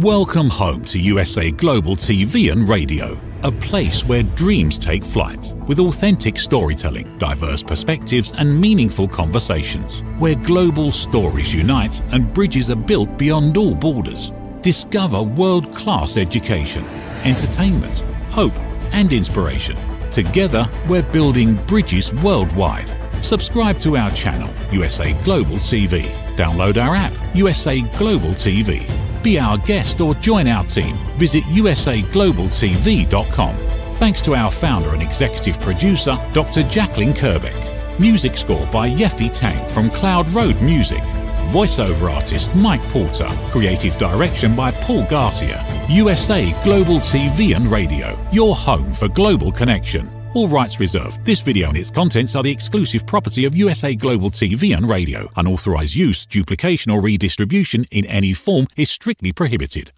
Welcome home to USA Global TV and Radio, a place where dreams take flight with authentic storytelling, diverse perspectives and meaningful conversations, where global stories unite and bridges are built beyond all borders. Discover world-class education, entertainment, hope and inspiration. Together, we're building bridges worldwide. Subscribe to our channel, USA Global TV. Download our app, USA Global TV. Be our guest or join our team. Visit usaglobaltv.com. Thanks to our founder and executive producer, Dr. Jacqueline Kerbeck. Music score by Yeffy Tang from Cloud Road Music. Voiceover artist Mike Porter. Creative direction by Paul Garcia. USA Global TV and Radio. Your home for global connection. All rights reserved. This video and its contents are the exclusive property of USA Global TV and Radio. Unauthorized use, duplication or redistribution in any form is strictly prohibited.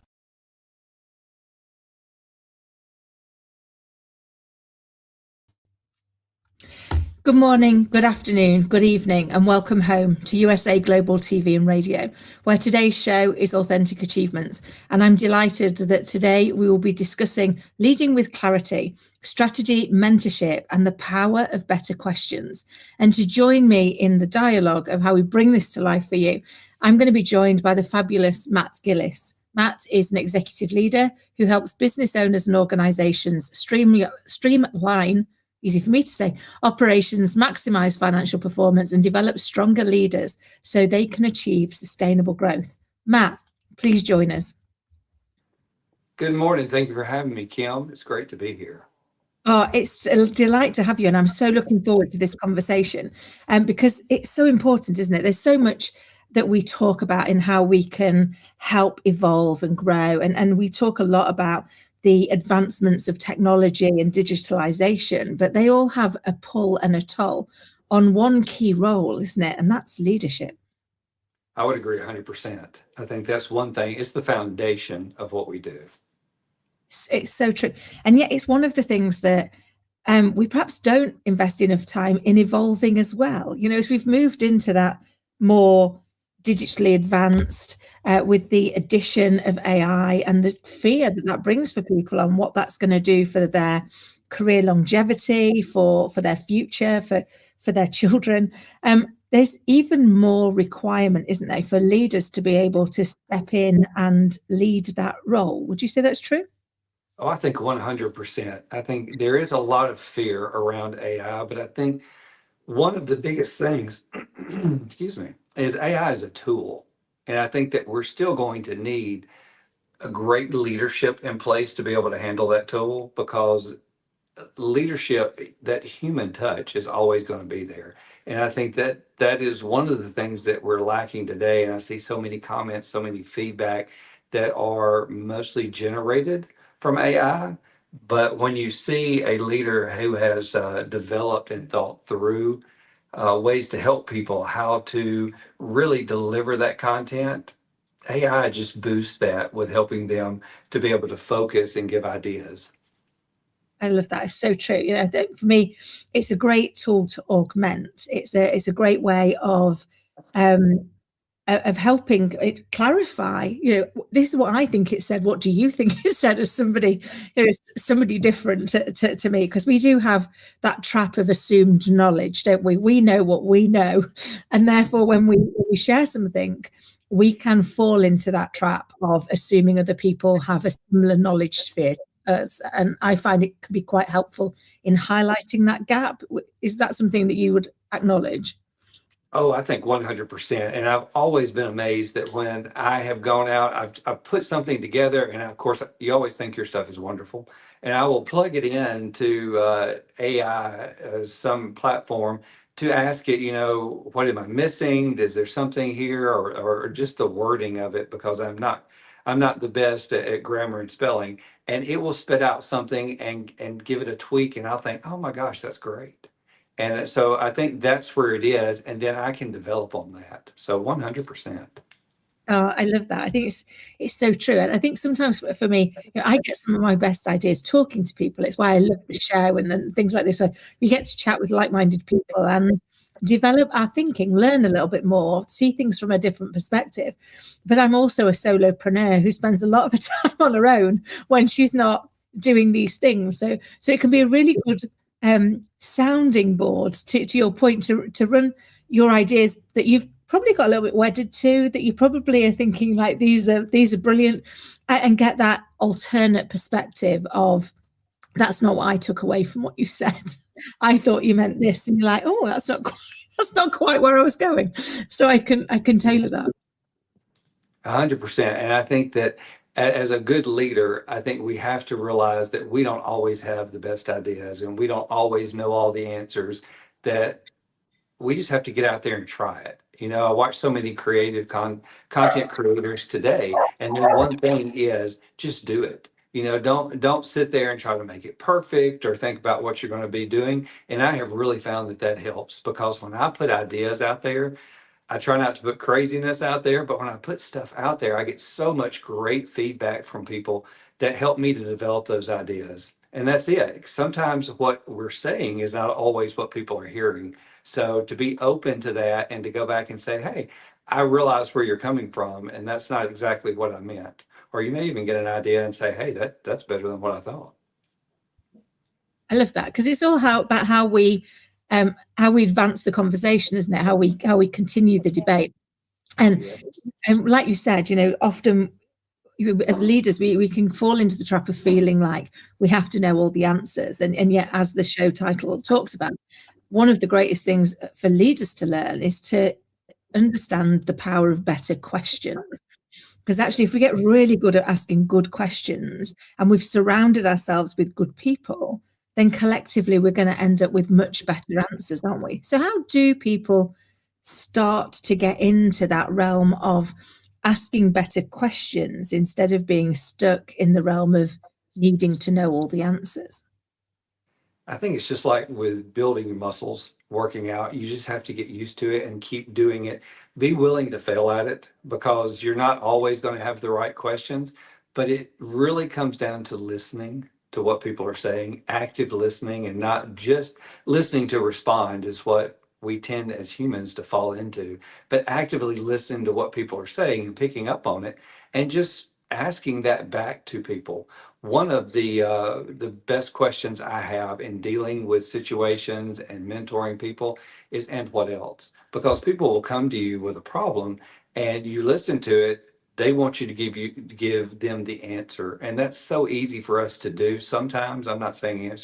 Good morning, good afternoon, good evening, and welcome home to USA Global TV and Radio, where today's show is Authentic Achievements. And I'm delighted that today we will be discussing leading with clarity, strategy, mentorship, and the power of better questions. And to join me in the dialogue of how we bring this to life for you, I'm going to be joined by the fabulous Matt Gillis. Matt is an executive leader who helps business owners and organizations streamline, easy for me to say, operations, maximize financial performance, and develop stronger leaders so they can achieve sustainable growth. Matt, please join us. Good morning. Thank you for having me, Kim. It's great to be here. Oh, it's a delight to have you. And I'm so looking forward to this conversation because it's so important, isn't it? There's so much that we talk about in how we can help evolve and grow. And we talk a lot about the advancements of technology and digitalization, but they all have a pull and a toll on one key role, isn't it? And that's leadership. I would agree 100%. I think that's one thing. It's the foundation of what we do. It's so true. And yet it's one of the things that we perhaps don't invest enough time in evolving as well. You know, as we've moved into that more digitally advanced with the addition of AI and the fear that that brings for people on what that's going to do for their career longevity, for their future, for their children. There's even more requirement, isn't there, for leaders to be able to step in and lead that role. Would you say that's true? Oh, I think 100%. I think there is a lot of fear around AI, but I think one of the biggest things, excuse me, is AI is a tool. And I think that we're still going to need a great leadership in place to be able to handle that tool, because leadership, that human touch is always going to be there. And I think that that is one of the things that we're lacking today. And I see so many comments, so many feedback that are mostly generated from AI. But when you see a leader who has developed and thought through ways to help people how to really deliver that content, AI just boosts that with helping them to be able to focus and give ideas. I love that. It's so true. You know, I think for me, it's a great tool to augment. It's a great way of helping it clarify. You know, this is what I think it said. What do you think it said? As somebody, you know, somebody different to me, because we do have that trap of assumed knowledge, don't we? We know what we know, and therefore, when we share something, we can fall into that trap of assuming other people have a similar knowledge sphere to us. And I find it can be quite helpful in highlighting that gap. Is that something that you would acknowledge? Oh, I think 100%. And I've always been amazed that when I have gone out, I've put something together, and of course, you always think your stuff is wonderful, and I will plug it into AI, some platform, to ask it, you know, what am I missing? Is there something here, or just the wording of it? Because I'm not the best at grammar and spelling, and it will spit out something and give it a tweak, and I'll think, oh my gosh, that's great. And so I think that's where it is, and then I can develop on that. So 100%. Oh, I love that. I think it's so true. And I think sometimes for me, you know, I get some of my best ideas talking to people. It's why I love the show and things like this. So you get to chat with like-minded people, and develop our thinking, learn a little bit more, see things from a different perspective. But I'm also a solopreneur who spends a lot of her time on her own when she's not doing these things. So it can be a really good sounding board to your point, to run your ideas that you've probably got a little bit wedded to, that you probably are thinking like these are brilliant, and get that alternate perspective of, that's not what I took away from what you said. I thought you meant this, and you're like, oh, that's not quite where I was going. So I can tailor that. 100%. And I think that as a good leader, I think we have to realize that we don't always have the best ideas and we don't always know all the answers, that we just have to get out there and try it. You know, I watch so many creative content creators today, and their one thing is just do it. You know, don't sit there and try to make it perfect or think about what you're going to be doing. And I have really found that helps, because when I put ideas out there, I try not to put craziness out there, but when I put stuff out there, I get so much great feedback from people that help me to develop those ideas. And that's it. Sometimes what we're saying is not always what people are hearing. So to be open to that and to go back and say, hey, I realize where you're coming from, and that's not exactly what I meant. Or you may even get an idea and say, hey, that's better than what I thought. I love that, because it's all about how we advance the conversation, isn't it? How we continue the debate. And like you said, you know, often as leaders, we can fall into the trap of feeling like we have to know all the answers. And yet, as the show title talks about, one of the greatest things for leaders to learn is to understand the power of better questions. Because actually, if we get really good at asking good questions and we've surrounded ourselves with good people, then collectively we're going to end up with much better answers, aren't we? So how do people start to get into that realm of asking better questions instead of being stuck in the realm of needing to know all the answers? I think it's just like with building your muscles, working out. You just have to get used to it and keep doing it. Be willing to fail at it, because you're not always going to have the right questions. But it really comes down to listening to what people are saying, active listening, and not just listening to respond is what we tend as humans to fall into, but actively listening to what people are saying and picking up on it and just asking that back to people. One of the best questions I have in dealing with situations and mentoring people is, and what else? Because people will come to you with a problem and you listen to it, they want you to give them the answer. And that's so easy for us to do sometimes. I'm not saying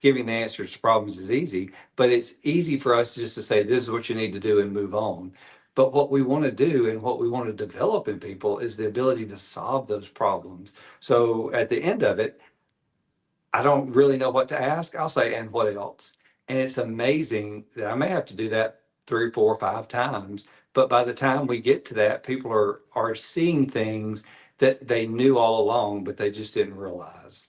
giving the answers to problems is easy, but it's easy for us just to say, this is what you need to do and move on. But what we want to do and what we want to develop in people is the ability to solve those problems. So at the end of it, I don't really know what to ask. I'll say, and what else? And it's amazing that I may have to do that 3, 4, 5 times. But by the time we get to that, people are seeing things that they knew all along, but they just didn't realize.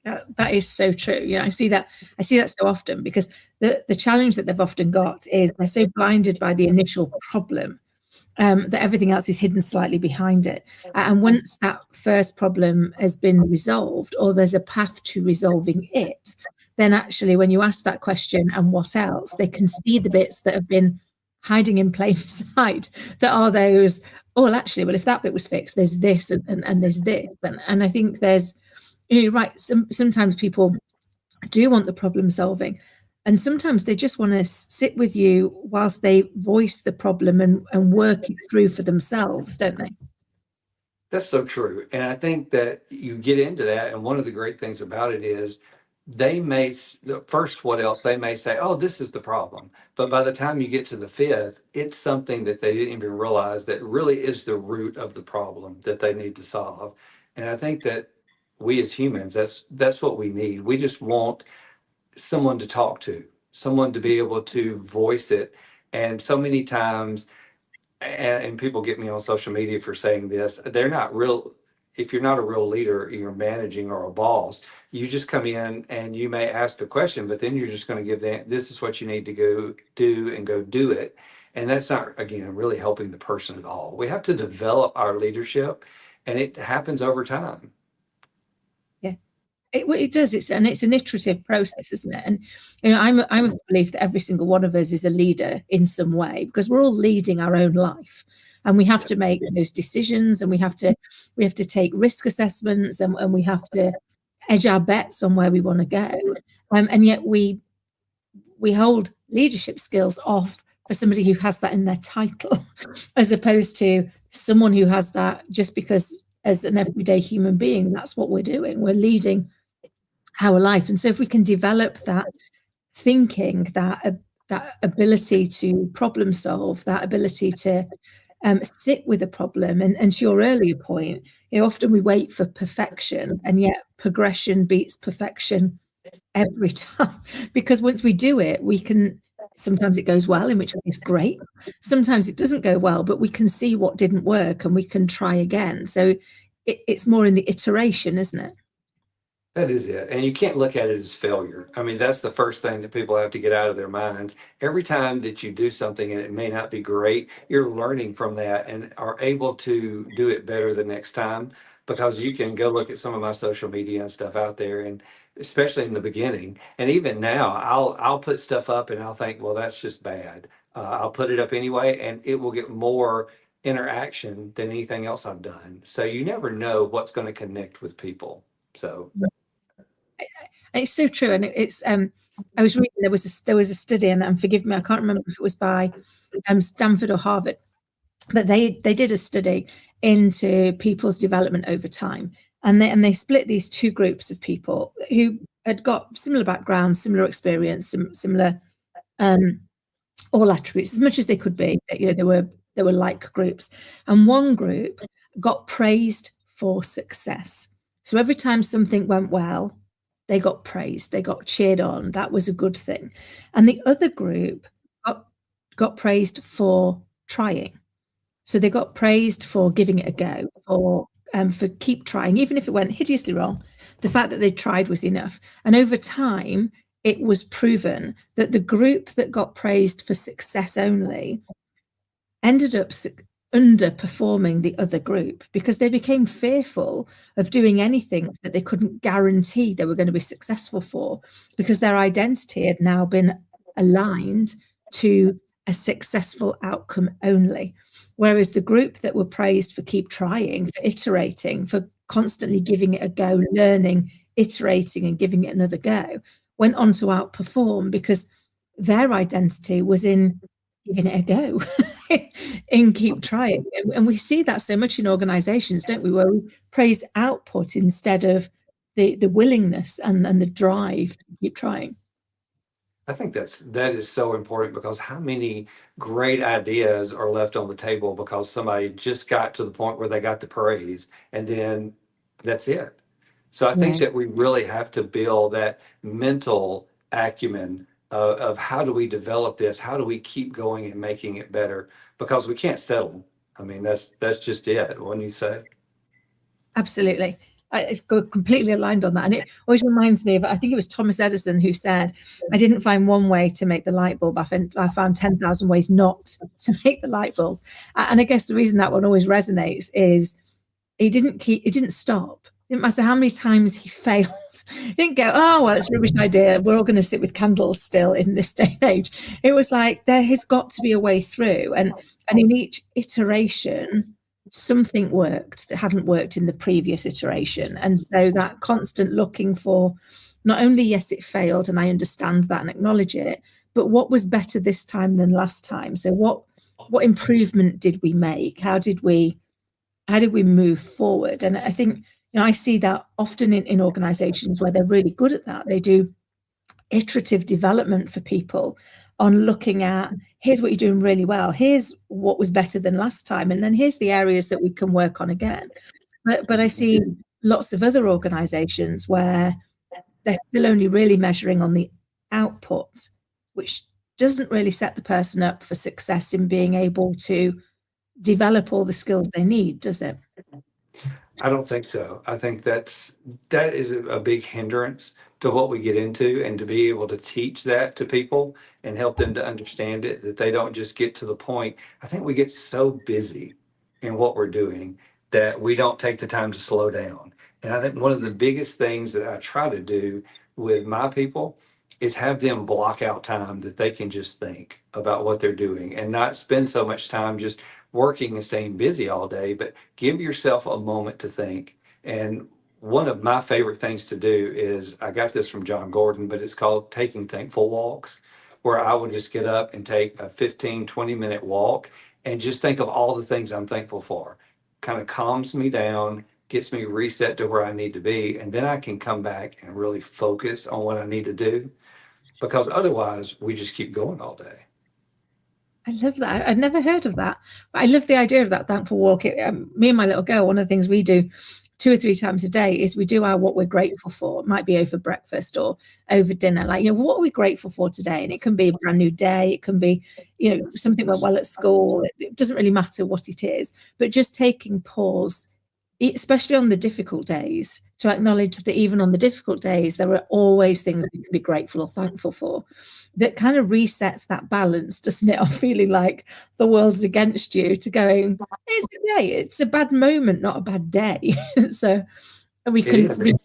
That is so true. Yeah, I see that so often, because the challenge that they've often got is they're so blinded by the initial problem, that everything else is hidden slightly behind it. And once that first problem has been resolved, or there's a path to resolving it, then actually when you ask that question, and what else, they can see the bits that have been hiding in plain sight, that are those, oh, well, actually, well, if that bit was fixed, there's this and there's this. And I think there's, you're right, sometimes people do want the problem solving, and sometimes they just want to sit with you whilst they voice the problem and work it through for themselves, don't they? That's so true. And I think that you get into that. And one of the great things about it is the first, what else? They may say, oh, this is the problem. But by the time you get to the fifth, it's something that they didn't even realize that really is the root of the problem that they need to solve. And I think that we as humans, that's what we need. We just want someone to talk to, someone to be able to voice it. And so many times, and people get me on social media for saying this, they're not real. If you're not a real leader, you're managing or a boss, you just come in and you may ask a question, but then you're just going to give this is what you need to go do and go do it. And that's not, again, really helping the person at all. We have to develop our leadership, and it happens over time. Yeah. It does. It's an iterative process, isn't it? And I'm of the belief that every single one of us is a leader in some way, because we're all leading our own life, and we have to make those decisions, and we have to take risk assessments, and we have to edge our bets on where we want to go. And yet we hold leadership skills off for somebody who has that in their title, as opposed to someone who has that just because, as an everyday human being, that's what we're doing. We're leading our life. And so if we can develop that thinking, that ability to problem solve, that ability to sit with a problem, and to your earlier point, often we wait for perfection, and yet progression beats perfection every time. Because once we do it, we can, sometimes it goes well, in which case great, sometimes it doesn't go well, but we can see what didn't work and we can try again. So it's more in the iteration, isn't it? That is it. And you can't look at it as failure. I mean, that's the first thing that people have to get out of their minds. Every time that you do something and it may not be great, you're learning from that and are able to do it better the next time. Because you can go look at some of my social media and stuff out there, and especially in the beginning, and even now, I'll put stuff up and I'll think, well, that's just bad. I'll put it up anyway, and it will get more interaction than anything else I've done. So you never know what's going to connect with people. So It's so true. And it's I was reading, there was a study, and forgive me, I can't remember if it was by Stanford or Harvard, but they did a study into people's development over time, and they split these two groups of people who had got similar backgrounds, similar experience, similar all attributes, as much as they could be. They were like groups, and one group got praised for success. So every time something went well, they got praised, they got cheered on. That was a good thing. And the other group got praised for trying. So they got praised for giving it a go, for keep trying, even if it went hideously wrong. The fact that they tried was enough. And over time, it was proven that the group that got praised for success only ended up underperforming the other group, because they became fearful of doing anything that they couldn't guarantee they were going to be successful for, because their identity had now been aligned to a successful outcome only. Whereas the group that were praised for keep trying, for iterating, for constantly giving it a go, learning, iterating, and giving it another go, went on to outperform, because their identity was in giving it a go, in keep trying. And we see that so much in organizations, don't we, where we praise output instead of the willingness and the drive to keep trying. I think that is so important, because how many great ideas are left on the table because somebody just got to the point where they got the praise, and then that's it. So I think that we really have to build that mental acumen of how do we develop this? How do we keep going and making it better? Because we can't settle. I mean, that's just it. What do you say? Absolutely. I go completely aligned on that. And it always reminds me of, I think it was Thomas Edison who said, I didn't find one way to make the light bulb. I found 10,000 ways not to make the light bulb. And I guess the reason that one always resonates is he didn't stop. It didn't matter how many times he failed. He didn't go, oh, well, it's a rubbish idea. We're all going to sit with candles still in this day and age. It was like, there has got to be a way through. And in each iteration, something worked that hadn't worked in the previous iteration. And so that constant looking for, not only, yes, it failed, and I understand that and acknowledge it, but what was better this time than last time? So what improvement did we make? How did we move forward? And I think, I see that often in organizations where they're really good at that. They do iterative development for people on looking at, here's what you're doing really well, here's what was better than last time, and then here's the areas that we can work on again. But I see lots of other organizations where they're still only really measuring on the output, which doesn't really set the person up for success in being able to develop all the skills they need, does it? I don't think so. I think that is a big hindrance to what we get into, and to be able to teach that to people and help them to understand it, that they don't just get to the point. I think we get so busy in what we're doing that we don't take the time to slow down And I think one of the biggest things that I try to do with my people is have them block out time that they can just think about what they're doing and not spend so much time just working and staying busy all day, but give yourself a moment to think. And one of my favorite things to do is I got this from John Gordon, but it's called taking thankful walks, where I would just get up and take a 15, 20-minute walk and just think of all the things I'm thankful for. Kind of calms me down, gets me reset to where I need to be, and then I can come back and really focus on what I need to do, because otherwise we just keep going all day. I love that. I'd never heard of that. But I love the idea of that thankful walk. Me and my little girl, one of the things we do 2 or 3 times a day is we do our what we're grateful for. It might be over breakfast or over dinner. Like, what are we grateful for today? And it can be a brand new day. It can be, something went well at school. It doesn't really matter what it is, but just taking pause, especially on the difficult days, to acknowledge that even on the difficult days, there are always things we can be grateful or thankful for. That kind of resets that balance, doesn't it? Of feeling like the world's against you, to going, it's okay, it's a bad moment, not a bad day. So we can.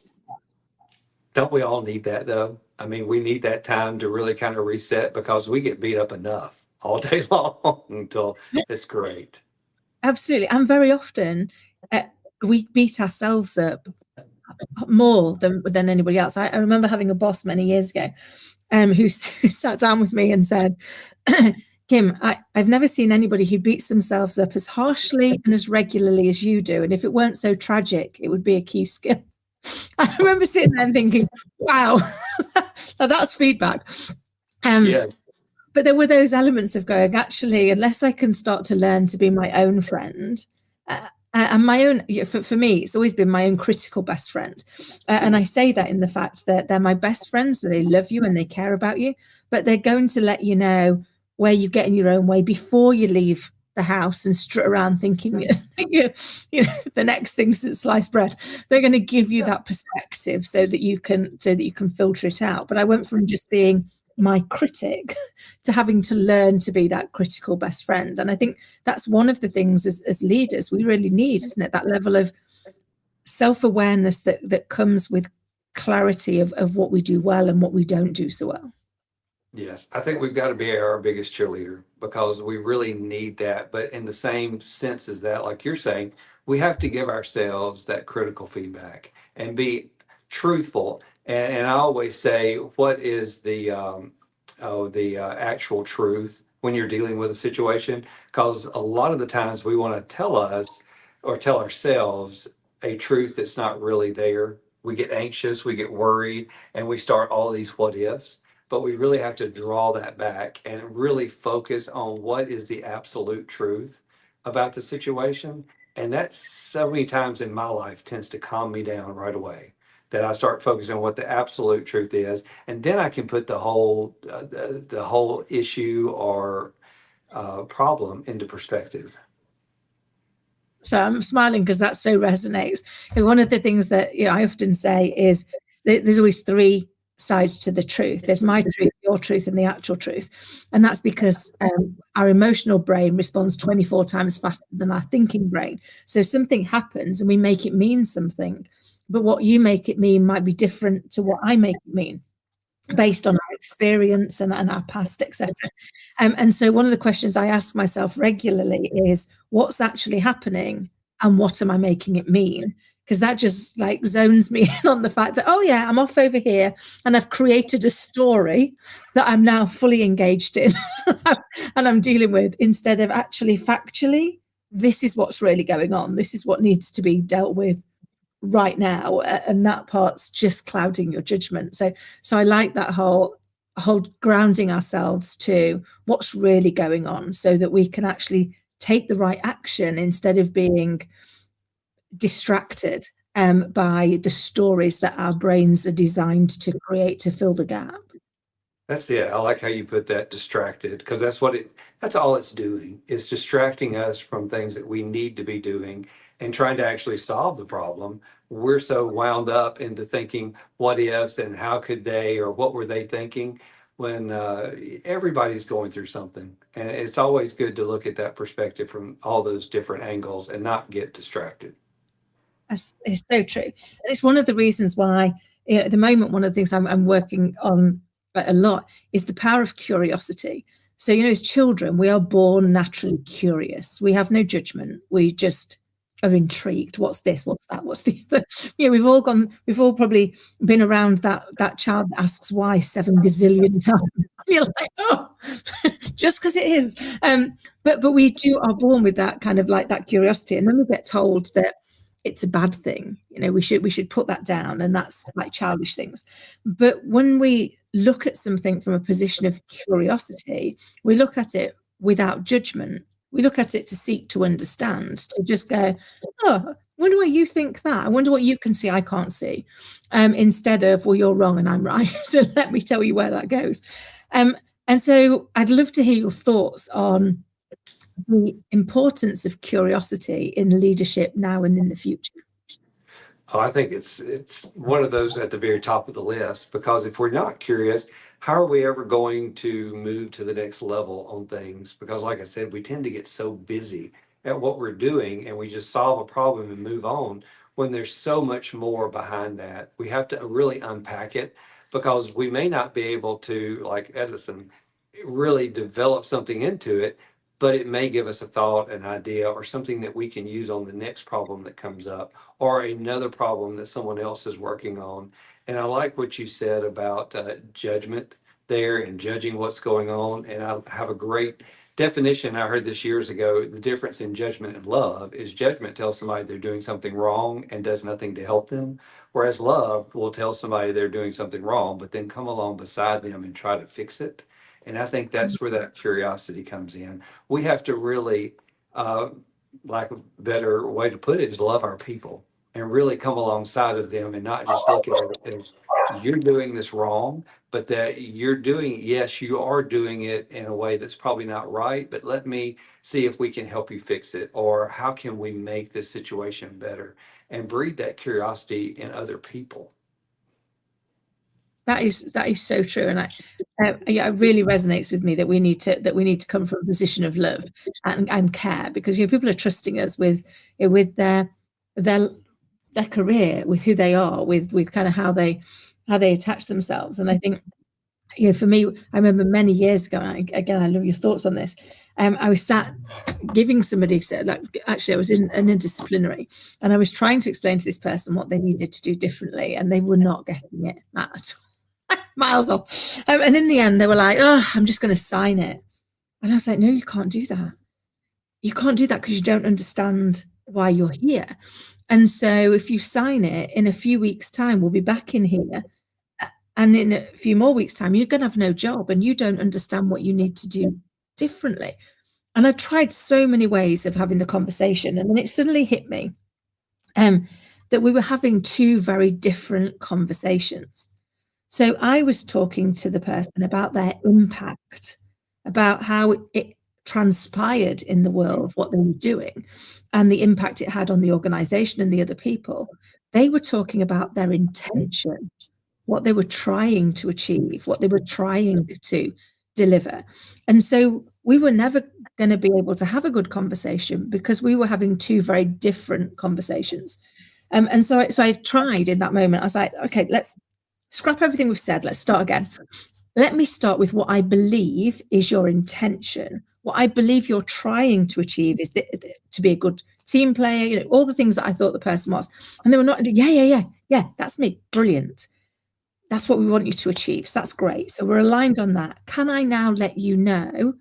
Don't we all need that though? I mean, we need that time to really kind of reset, because we get beat up enough all day long until it's great. Absolutely. And very often we beat ourselves up more than anybody else. I remember having a boss many years ago who sat down with me and said, Kim, I've never seen anybody who beats themselves up as harshly and as regularly as you do. And if it weren't so tragic, it would be a key skill. I remember sitting there and thinking, wow, that's feedback. Yes. But there were those elements of going, actually, unless I can start to learn to be my own friend, and my own, for me, it's always been my own critical best friend. And I say that in the fact that they're my best friends, so they love you and they care about you, but they're going to let you know where you get in your own way before you leave the house and strut around thinking, the next thing's sliced bread. They're going to give you that perspective so that you can filter it out. But I went from just being my critic to having to learn to be that critical best friend. And I think that's one of the things as leaders we really need, isn't it? That level of self-awareness that comes with clarity of what we do well and what we don't do so well. Yes, I think we've got to be our biggest cheerleader, because we really need that. But in the same sense as that, like you're saying, we have to give ourselves that critical feedback and be truthful. And I always say, what is the actual truth when you're dealing with a situation? Because a lot of the times we want to tell us or tell ourselves a truth that's not really there. We get anxious, we get worried, and we start all these what ifs. But we really have to draw that back and really focus on what is the absolute truth about the situation. And that so many times in my life tends to calm me down right away, that I start focusing on what the absolute truth is. And then I can put the whole issue or problem into perspective. So I'm smiling because that so resonates. And one of the things that I often say is there's always three sides to the truth. There's my truth, your truth, and the actual truth. And that's because our emotional brain responds 24 times faster than our thinking brain. So something happens and we make it mean something, but what you make it mean might be different to what I make it mean, based on our experience and our past, etc. And so one of the questions I ask myself regularly is, what's actually happening and what am I making it mean? Because that just like zones me in on the fact that, oh yeah, I'm off over here and I've created a story that I'm now fully engaged in and I'm dealing with, instead of actually factually, this is what's really going on. This is what needs to be dealt with right now. And that part's just clouding your judgment. So I like that whole grounding ourselves to what's really going on, so that we can actually take the right action instead of being distracted by the stories that our brains are designed to create to fill the gap. That's it. I like how you put that, distracted, because that's all it's doing, is distracting us from things that we need to be doing and trying to actually solve the problem. We're so wound up into thinking what ifs and how could they, or what were they thinking, when everybody's going through something. And it's always good to look at that perspective from all those different angles and not get distracted. It's so true. And it's one of the reasons why, at the moment, one of the things I'm working on a lot is the power of curiosity. So, as children, we are born naturally curious. We have no judgment. We just are intrigued. What's this? What's that? What's the other? We've all probably been around that child that asks why 7 gazillion times. You're like, oh, just because it is. But we are born with that kind of like that curiosity, and then we get told that it's a bad thing. We should put that down, and that's like childish things. But when we look at something from a position of curiosity, we look at it without judgment. We look at it to seek to understand, to just go, oh, I wonder why you think that. I wonder what you can see I can't see. Instead of, well, you're wrong and I'm right. So let me tell you where that goes. And so I'd love to hear your thoughts on the importance of curiosity in leadership now and in the future. Oh, I think it's one of those at the very top of the list, because if we're not curious, how are we ever going to move to the next level on things? Because like I said, we tend to get so busy at what we're doing and we just solve a problem and move on, when there's so much more behind that. We have to really unpack it, because we may not be able to, like Edison, really develop something into it, but it may give us a thought, an idea, or something that we can use on the next problem that comes up, or another problem that someone else is working on. And I like what you said about judgment there and judging what's going on. And I have a great definition. I heard this years ago. The difference in judgment and love is judgment tells somebody they're doing something wrong and does nothing to help them, whereas love will tell somebody they're doing something wrong, but then come along beside them and try to fix it. And I think that's where that curiosity comes in. We have to really, uh, like a better way to put it is love our people and really come alongside of them, and not just look at it as you're doing this wrong, but that you're doing, yes, you are doing it in a way that's probably not right, but let me see if we can help you fix it, or how can we make this situation better, and breed that curiosity in other people. That is so true, and yeah, it really resonates with me that we need to come from a position of love and care, because people are trusting us with their career, with who they are, with kind of how they attach themselves. And I think, for me, I remember many years ago, and again, I love your thoughts on this. I was sat giving somebody, actually I was in an interdisciplinary, and I was trying to explain to this person what they needed to do differently, and they were not getting it at all. Miles off. And in the end, they were like, oh, I'm just going to sign it. And I was like, no, you can't do that. You can't do that because you don't understand why you're here. And so if you sign it, in a few weeks' time, we'll be back in here. And in a few more weeks' time, you're going to have no job and you don't understand what you need to do differently. And I tried so many ways of having the conversation. And then it suddenly hit me that we were having two very different conversations. So I was talking to the person about their impact, about how it transpired in the world, what they were doing, and the impact it had on the organization and the other people. They were talking about their intention, what they were trying to achieve, what they were trying to deliver. And so we were never going to be able to have a good conversation because we were having two very different conversations. And so I tried in that moment. I was like, okay, let's scrap everything we've said. Let's start again. Let me start with what I believe is your intention. What I believe you're trying to achieve is to be a good team player, all the things that I thought the person was. And they were not, yeah, that's me. Brilliant. That's what we want you to achieve. So that's great. So we're aligned on that. Can I now let you know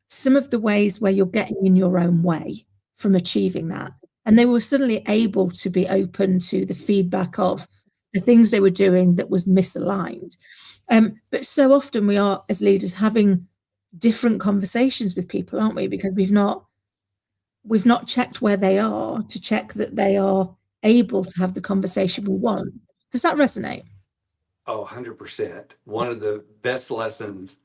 some of the ways where you're getting in your own way from achieving that? And they were suddenly able to be open to the feedback of the things they were doing that was misaligned. But so often we are, as leaders, having different conversations with people, aren't we? Because we've not checked where they are to check that they are able to have the conversation we want. Does that resonate? Oh, 100%. One of the best lessons,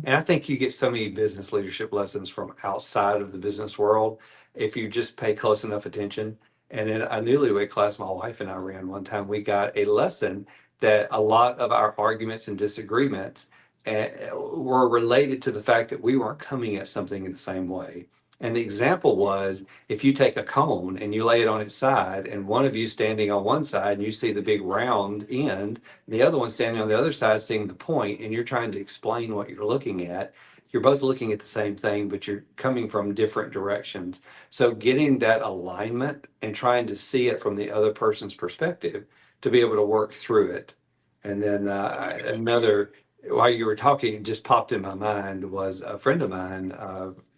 and I think you get so many business leadership lessons from outside of the business world if you just pay close enough attention. And in a newlywed class my wife and I ran one time, we got a lesson that a lot of our arguments and disagreements were related to the fact that we weren't coming at something in the same way. And the example was, if you take a cone and you lay it on its side, and one of you standing on one side and you see the big round end, the other one standing on the other side seeing the point, and you're trying to explain what you're looking at, you're both looking at the same thing, but you're coming from different directions. So getting that alignment and trying to see it from the other person's perspective to be able to work through it. And then another, while you were talking, it just popped in my mind, was a friend of mine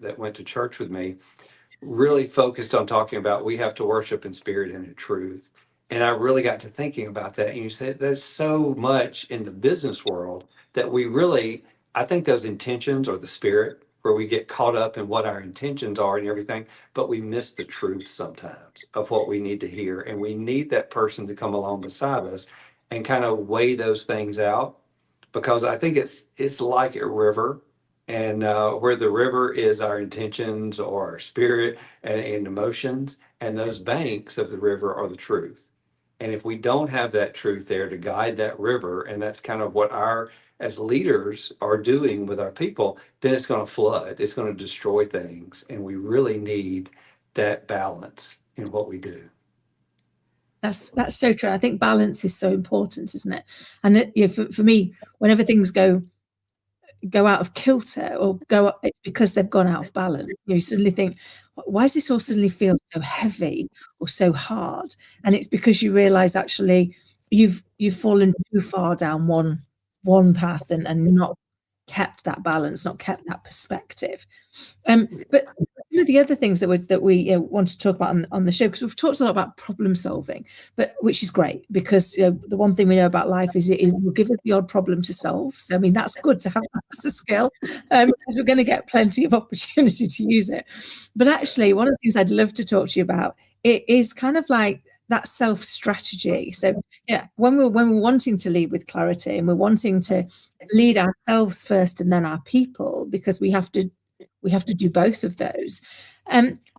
that went to church with me really focused on talking about we have to worship in spirit and in truth. And I really got to thinking about that. And you said there's so much in the business world that we really, I think those intentions or the spirit, where we get caught up in what our intentions are and everything, but we miss the truth sometimes of what we need to hear. And we need that person to come along beside us and kind of weigh those things out, because I think it's like a river, and where the river is our intentions or our spirit and emotions, and those banks of the river are the truth. And if we don't have that truth there to guide that river, and that's kind of what our as leaders are doing with our people, then it's going to flood, it's going to destroy things, and we really need that balance in what we do. That's so true. I think balance is so important, isn't it? And for me, whenever things go out of kilter or go up, it's because they've gone out of balance. You suddenly think, why does this all suddenly feel so heavy or so hard? And it's because you realize actually you've fallen too far down one path and not kept that balance, not kept that perspective. But one of the other things that we want to talk about on the show, because we've talked a lot about problem solving, but which is great, because the one thing we know about life is it will give us the odd problem to solve. So I mean, that's good to have as a skill, because we're going to get plenty of opportunity to use it. But actually, one of the things I'd love to talk to you about, it is kind of like that self strategy. So yeah, when we're wanting to lead with clarity, and we're wanting to lead ourselves first and then our people, because we have to do both of those.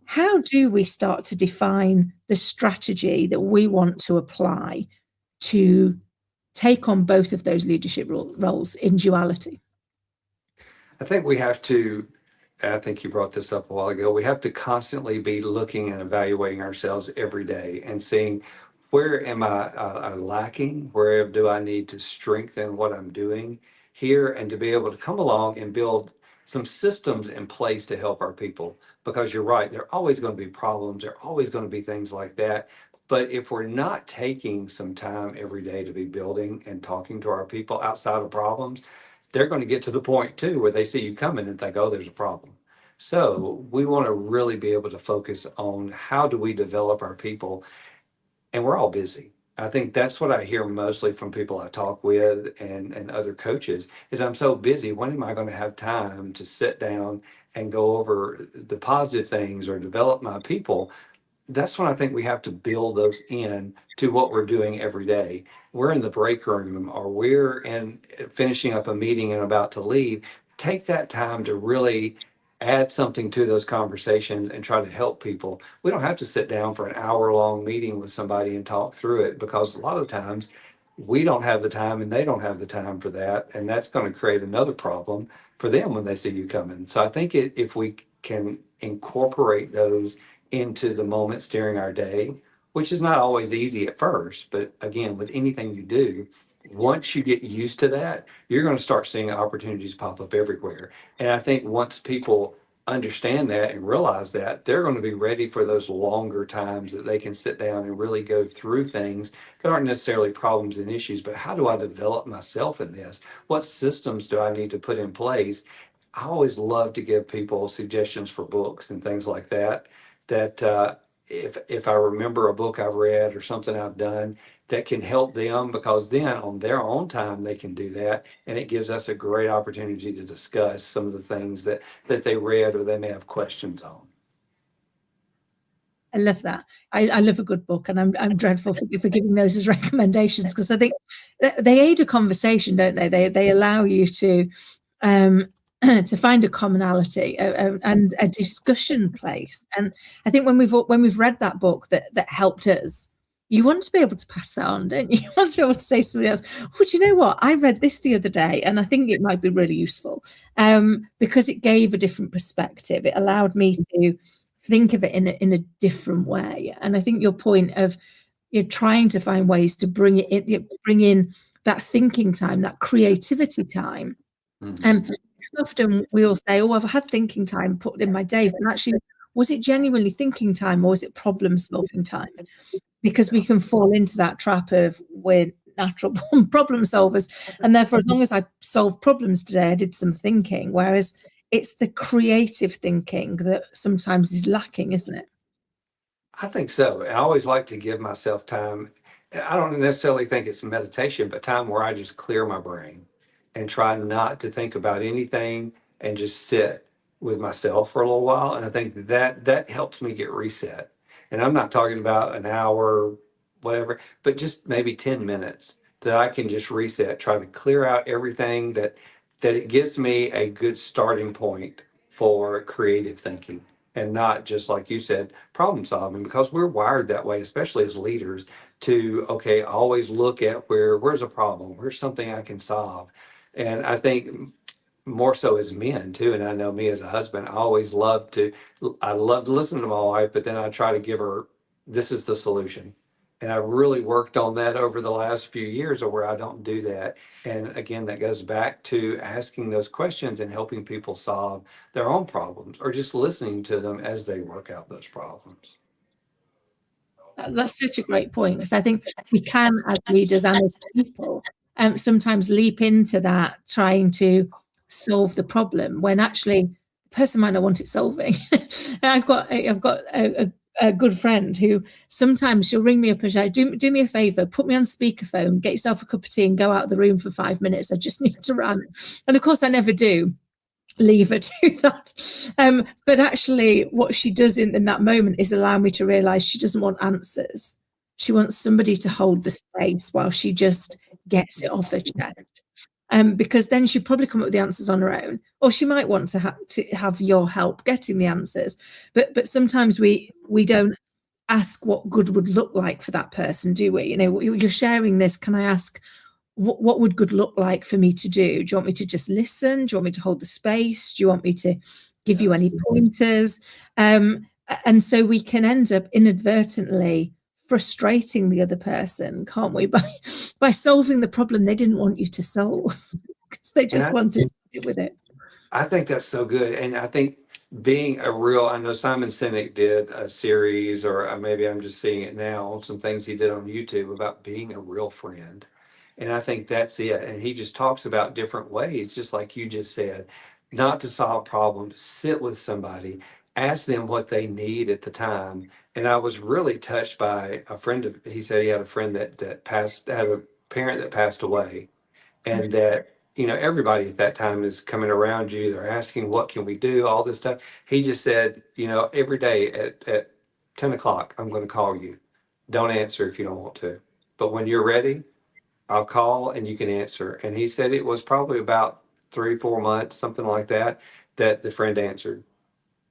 How do we start to define the strategy that we want to apply to take on both of those leadership roles in duality? I think we have to, I think you brought this up a while ago, we have to constantly be looking and evaluating ourselves every day and seeing, where am I lacking? Where do I need to strengthen what I'm doing here? And to be able to come along and build some systems in place to help our people. Because you're right, there are always going to be problems. There are always going to be things like that. But if we're not taking some time every day to be building and talking to our people outside of problems, they're going to get to the point too where they see you coming and think, oh, there's a problem. So we want to really be able to focus on how do we develop our people, and we're all busy. I think that's what I hear mostly from people I talk with and other coaches is, I'm so busy. When am I going to have time to sit down and go over the positive things or develop my people? That's when I think we have to build those in to what we're doing every day. We're in the break room, or we're in finishing up a meeting and about to leave. Take that time to really add something to those conversations and try to help people. We don't have to sit down for an hour-long meeting with somebody and talk through it, because a lot of the times we don't have the time and they don't have the time for that. And that's going to create another problem for them when they see you coming. So I think if we can incorporate those into the moments during our day, which is not always easy at first, but again, with anything you do, once you get used to that, you're going to start seeing opportunities pop up everywhere. And I think once people understand that and realize that, they're going to be ready for those longer times that they can sit down and really go through things that aren't necessarily problems and issues, but how do I develop myself in this? What systems do I need to put in place? I always love to give people suggestions for books and things like that, if I remember a book I've read or something I've done that can help them, because then on their own time they can do that, and it gives us a great opportunity to discuss some of the things that they read or they may have questions on. I love that. I love a good book, and I'm dreadful for giving those as recommendations, because I think they aid a conversation, don't they? They allow you to to find a commonality and a discussion place. And I think when we've read that book that helped us, you want to be able to pass that on, don't you? You want to be able to say to somebody else, oh, do you know what? I read this the other day and I think it might be really useful, because it gave a different perspective. It allowed me to think of it in a different way. And I think your point of you're trying to find ways to bring in that thinking time, that creativity time. And often we all say, oh, I've had thinking time put in my day, but actually, was it genuinely thinking time or was it problem solving time? Because we can fall into that trap of we're natural problem solvers, and therefore as long as I solved problems today, I did some thinking, whereas it's the creative thinking that sometimes is lacking, isn't it? I think so. I always like to give myself time. I don't necessarily think it's meditation, but time where I just clear my brain and try not to think about anything and just sit with myself for a little while. And I think that helps me get reset. And I'm not talking about an hour, whatever, but just maybe 10 minutes that I can just reset, try to clear out everything that it gives me a good starting point for creative thinking and not just like you said, problem solving, because we're wired that way, especially as leaders, to okay, always look at where's a problem, where's something I can solve. And I think more so as men too, and I know me as a husband, I love to listen to my wife, but then I try to give her, this is the solution. And I really worked on that over the last few years of where I don't do that. And again, that goes back to asking those questions and helping people solve their own problems or just listening to them as they work out those problems. That's such a great point, because I think we can, as leaders and as people, sometimes leap into that trying to solve the problem when actually the person might not want it solving. I've got a good friend who sometimes she'll ring me up and say, do me a favor, put me on speakerphone, get yourself a cup of tea and go out of the room for 5 minutes. I just need to run. And of course I never do leave her to that. But actually what she does in that moment is allow me to realize she doesn't want answers. She wants somebody to hold the space while she just gets it off her chest. Because then she'd probably come up with the answers on her own, or she might want to have your help getting the answers. But sometimes we don't ask what good would look like for that person, do we? You know, you're sharing this. Can I ask what would good look like for me to do? Do you want me to just listen? Do you want me to hold the space? Do you want me to give you any pointers? And so we can end up inadvertently frustrating the other person, can't we, by solving the problem they didn't want you to solve, because they just wanted to deal with it. I think that's so good. And I think I know Simon Sinek did a series, or maybe I'm just seeing it now, some things he did on YouTube about being a real friend. And I think that's it. And he just talks about different ways, just like you just said, not to solve problems, sit with somebody, ask them what they need at the time. And I was really touched by he said he had a friend had a parent that passed away, and that, everybody at that time is coming around you. They're asking, what can we do? All this stuff. He just said, every day at 10 o'clock, I'm going to call you. Don't answer if you don't want to. But when you're ready, I'll call and you can answer. And he said it was probably about 3-4 months, something like that, that the friend answered.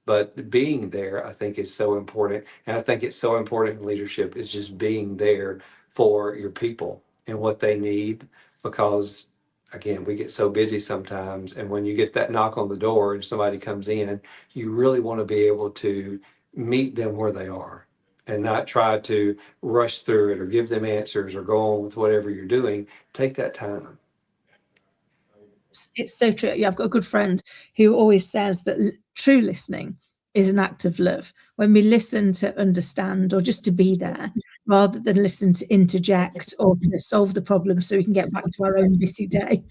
But being there, I think, is so important. And I think it's so important in leadership is just being there for your people and what they need. Because, again, we get so busy sometimes. And when you get that knock on the door and somebody comes in, you really want to be able to meet them where they are and not try to rush through it or give them answers or go on with whatever you're doing. Take that time. It's so true. Yeah, I've got a good friend who always says that true listening is an act of love. When we listen to understand or just to be there, rather than listen to interject or to solve the problem so we can get back to our own busy day,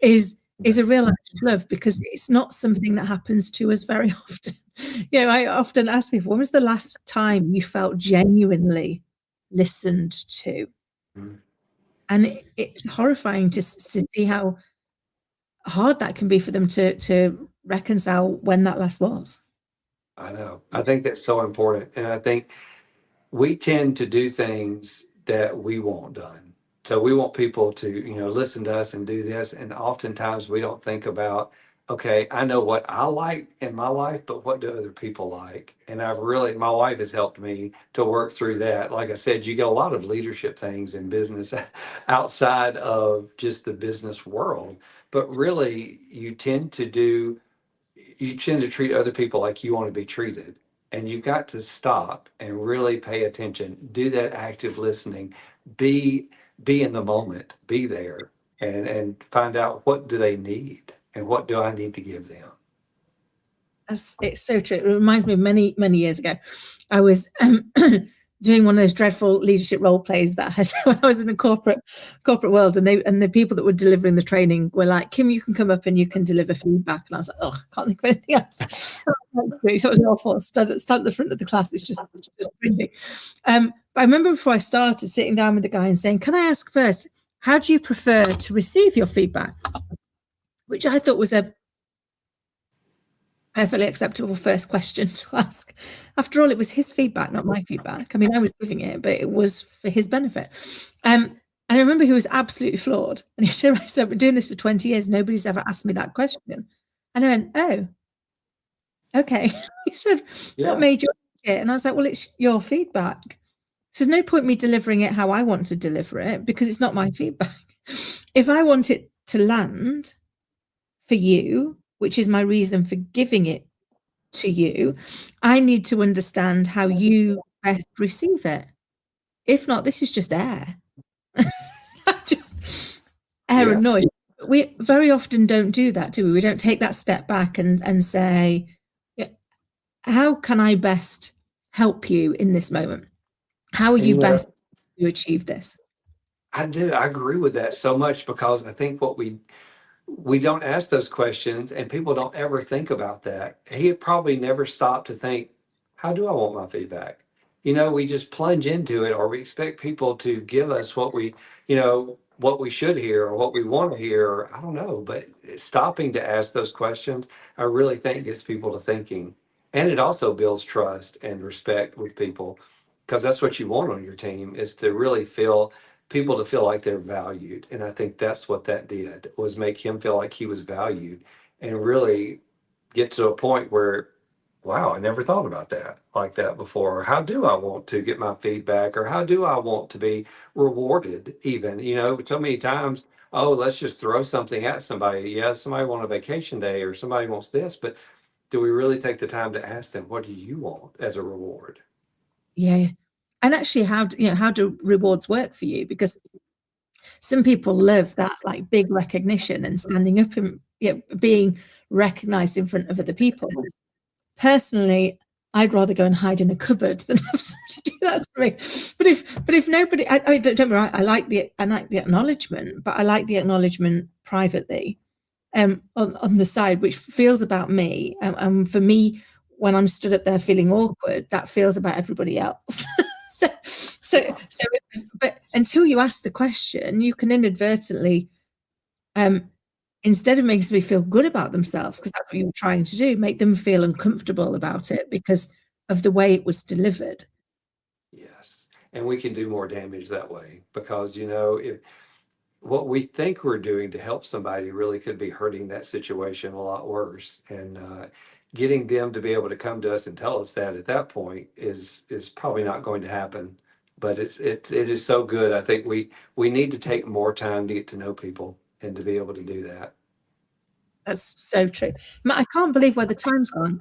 is a real act of love, because it's not something that happens to us very often. I often ask people, when was the last time you felt genuinely listened to? Mm. And it's horrifying to see how hard that can be for them to reconcile when that last was. I know. I think that's so important. And I think we tend to do things that we want done. So we want people to, listen to us and do this. And oftentimes we don't think about okay, I know what I like in my life, but what do other people like? And my wife has helped me to work through that. Like I said, you get a lot of leadership things in business outside of just the business world, but really you tend to treat other people like you want to be treated. And you've got to stop and really pay attention, do that active listening, be be in the moment, be there, and find out what do they need and what do I need to give them. It's so true. It reminds me of many, many years ago. I was doing one of those dreadful leadership role plays that I had when I was in the corporate world, and the people that were delivering the training were like, "Kim, you can come up and you can deliver feedback." And I was like, "Oh, I can't think of anything else." So it was awful. Stand at the front of the class. It's just cringy. But I remember before I started sitting down with the guy and saying, "Can I ask first, how do you prefer to receive your feedback?" Which I thought was a perfectly acceptable first question to ask. After all, it was his feedback, not my feedback. I mean, I was giving it, but it was for his benefit. And I remember he was absolutely floored. And he said, I've been doing this for 20 years. Nobody's ever asked me that question. And I went, oh, okay. He said, what made you ask it? And I was like, well, it's your feedback. So there's no point me delivering it how I want to deliver it because it's not my feedback. If I want it to land for you, which is my reason for giving it to you, I need to understand how you best receive it. If not, this is just air. Just air and noise. We very often don't do that, do we? We don't take that step back and say, how can I best help you in this moment? How are you best to achieve this? I do. I agree with that so much because I think what we don't ask those questions and people don't ever think about that. He had probably never stopped to think, how do I want my feedback? We just plunge into it or we expect people to give us what we should hear or what we want to hear, or I don't know, but stopping to ask those questions, I really think gets people to thinking. And it also builds trust and respect with people because that's what you want on your team is to really feel people to feel like they're valued. And I think that's what that did was make him feel like he was valued and really get to a point where, wow, I never thought about that like that before. Or how do I want to get my feedback or how do I want to be rewarded even, so many times, oh, let's just throw something at somebody. Yeah, somebody wants a vacation day or somebody wants this, but do we really take the time to ask them, what do you want as a reward? Yeah. And actually, how do rewards work for you? Because some people love that like big recognition and standing up and being recognized in front of other people. Personally, I'd rather go and hide in a cupboard than have somebody do that to me. But if nobody, I don't get me wrong, I like the acknowledgement, but I like the acknowledgement privately, on the side, which feels about me. And for me, when I'm stood up there feeling awkward, that feels about everybody else. so, but until you ask the question, you can inadvertently, instead of making somebody feel good about themselves, because that's what you were trying to do, make them feel uncomfortable about it because of the way it was delivered. Yes. And we can do more damage that way because, if what we think we're doing to help somebody really could be hurting that situation a lot worse. And getting them to be able to come to us and tell us that at that point is probably not going to happen. But it is so good. I think we need to take more time to get to know people and to be able to do that. That's so true. Matt, I can't believe where the time's gone.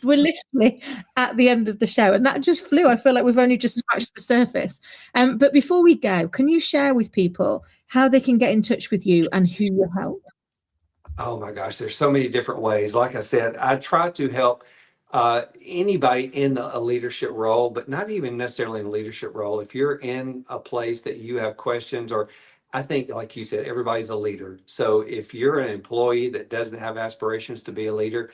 We're literally at the end of the show, and that just flew. I feel like we've only just scratched the surface. But before we go, can you share with people how they can get in touch with you and who you help? Oh my gosh, there's so many different ways. Like I said, I try to help anybody in a leadership role, but not even necessarily in a leadership role. If you're in a place that you have questions, or I think, like you said, everybody's a leader. So if you're an employee that doesn't have aspirations to be a leader,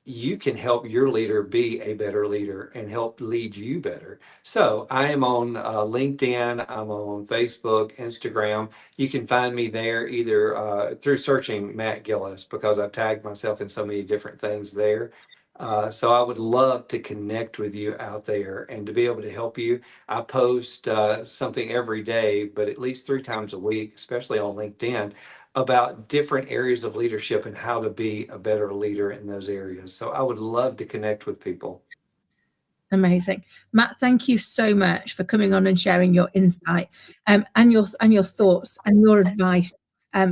you can help your leader be a better leader and help lead you better. So I am on LinkedIn, I'm on Facebook, Instagram. You can find me there either through searching Matt Gillis because I've tagged myself in so many different things there. So I would love to connect with you out there and to be able to help you. I post something every day, but at least 3 times a week, especially on LinkedIn, about different areas of leadership and how to be a better leader in those areas. So I would love to connect with people. Amazing. Matt, thank you so much for coming on and sharing your insight and your thoughts and your advice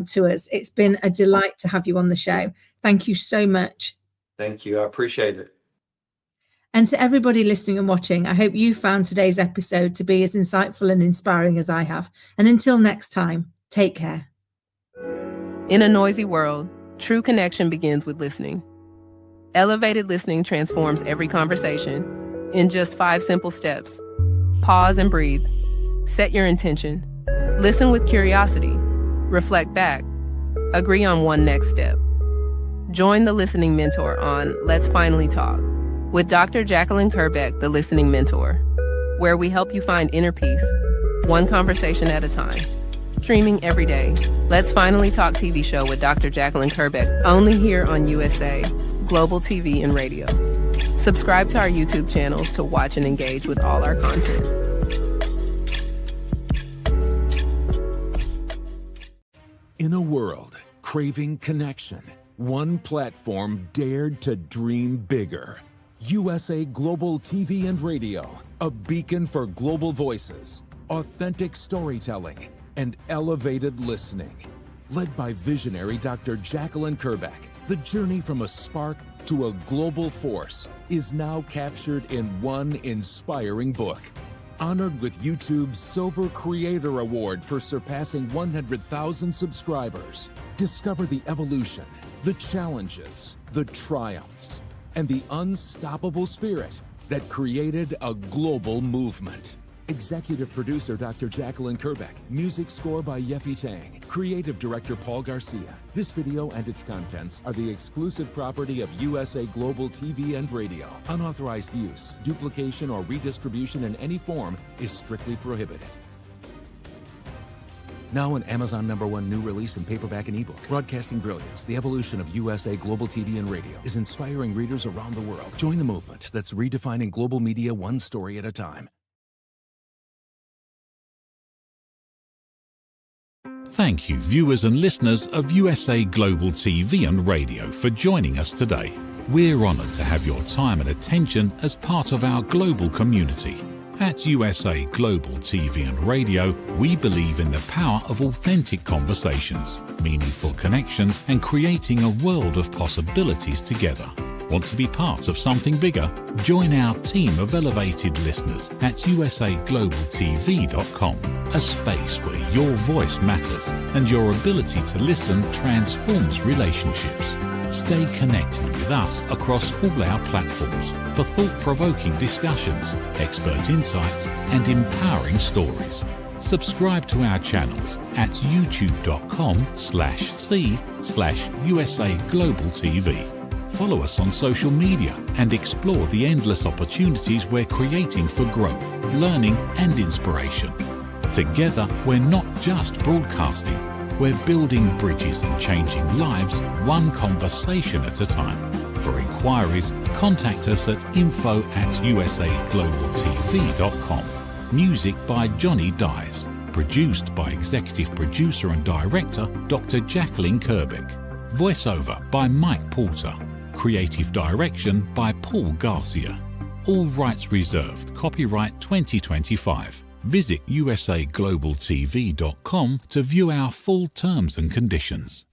to us. It's been a delight to have you on the show. Thank you so much. Thank you. I appreciate it. And to everybody listening and watching, I hope you found today's episode to be as insightful and inspiring as I have. And until next time, take care. In a noisy world, true connection begins with listening. Elevated listening transforms every conversation in just 5 simple steps. Pause and breathe. Set your intention. Listen with curiosity. Reflect back. Agree on one next step. Join the Listening Mentor on Let's Finally Talk with Dr. Jacqueline Kerbeck, the Listening Mentor, where we help you find inner peace, one conversation at a time. Streaming every day, Let's Finally Talk TV show with Dr. Jacqueline Kerbeck, only here on USA, Global TV and Radio. Subscribe to our YouTube channels to watch and engage with all our content. In a world craving connection, one platform dared to dream bigger. USA Global TV and Radio, a beacon for global voices, authentic storytelling, and elevated listening. Led by visionary Dr. Jacqueline Kerbeck, the journey from a spark to a global force is now captured in one inspiring book. Honored with YouTube's Silver Creator Award for surpassing 100,000 subscribers. Discover the evolution, the challenges, the triumphs, and the unstoppable spirit that created a global movement. Executive producer Dr. Jacqueline Kerbeck. Music score by Yeffy Tang. Creative director Paul Garcia. This video and its contents are the exclusive property of USA Global TV and Radio. Unauthorized use, duplication, or redistribution in any form is strictly prohibited. Now an Amazon #1 new release in paperback and ebook. Broadcasting Brilliance, the evolution of USA Global TV and Radio, is inspiring readers around the world. Join the movement that's redefining global media one story at a time. Thank you, viewers and listeners of USA Global TV and Radio, for joining us today. We're honoured to have your time and attention as part of our global community. At USA Global TV and Radio, we believe in the power of authentic conversations, meaningful connections, and creating a world of possibilities together. Want to be part of something bigger? Join our team of elevated listeners at usaglobaltv.com, a space where your voice matters and your ability to listen transforms relationships. Stay connected with us across all our platforms for thought-provoking discussions, expert insights, and empowering stories. Subscribe to our channels at youtube.com/c/USAGlobalTV. Follow us on social media and explore the endless opportunities we're creating for growth, learning, and inspiration. Together, we're not just broadcasting, we're building bridges and changing lives one conversation at a time. For inquiries, contact us at info@usaglobaltv.com. Music by Johnny Dies. Produced by Executive Producer and Director Dr. Jacqueline Kerbeck. Voiceover by Mike Porter. Creative Direction by Paul Garcia. All rights reserved. Copyright 2025. Visit usaglobaltv.com to view our full terms and conditions.